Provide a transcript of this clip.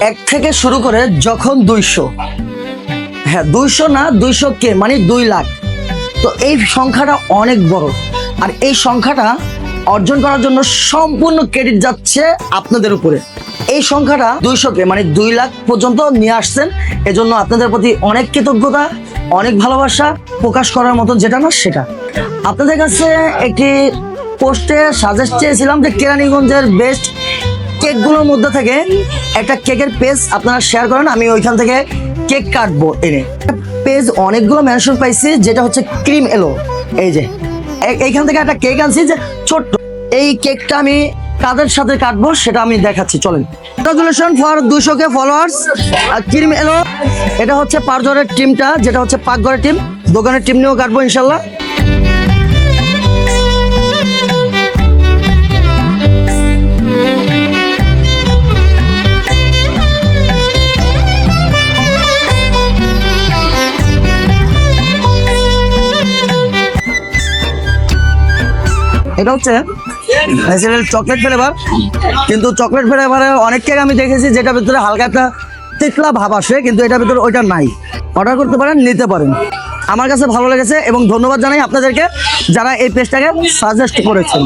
এক থেকে শুরু করে যখন 200, হ্যাঁ 200 না 200K মানে 2 লাখ। তো এই সংখ্যাটা অনেক বড়, আর এই সংখ্যাটা অর্জন করার জন্য সম্পূর্ণ ক্রেডিট যাচ্ছে আপনাদের উপরে। এই সংখ্যাটা 200K মানে 2 লাখ পর্যন্ত নিয়ে আসছেন, এজন্য আপনাদের প্রতি অনেক কৃতজ্ঞতা, অনেক ভালোবাসা প্রকাশ করার মতন যেটা না সেটা। আপনাদের কাছে একটি পোস্টে সাজেস্ট চেয়েছিলাম যে কেরানীগঞ্জের বেস্ট কেকগুলোর মধ্যে থেকে একটা কেকের পেজ আপনারা শেয়ার করেন, আমি ওইখান থেকে কেক কাটবো এনে। পেজ অনেকগুলো মেনশন পাইছি, যেটা হচ্ছে ক্রিম এলো। এই যে এইখান থেকে একটা কেক আনছি যে ছোট্ট, এই কেকটা আমি কাদের সাথে কাটবো সেটা আমি দেখাচ্ছি, চলেন। Congratulation for 200K followers. Cream এলো, এটা হচ্ছে পারজরের টিমটা, যেটা হচ্ছে পাকঘরের টিম, দোকানের টিম নিয়েও কাটবো ইনশাল্লাহ। এটা হচ্ছে চকলেট ফ্লেভার, কিন্তু চকলেট ফ্লেভারে অনেক কেক আমি দেখেছি যেটার ভিতরে হালকা একটা তিতলা ভাব আসে, কিন্তু এটার ভিতরে ওইটা নাই। অর্ডার করতে পারেন, নিতে পারেন। আমার কাছে ভালো লেগেছে এবং ধন্যবাদ জানাই আপনাদেরকে যারা এই পেজটাকে সাজেস্ট করেছেন।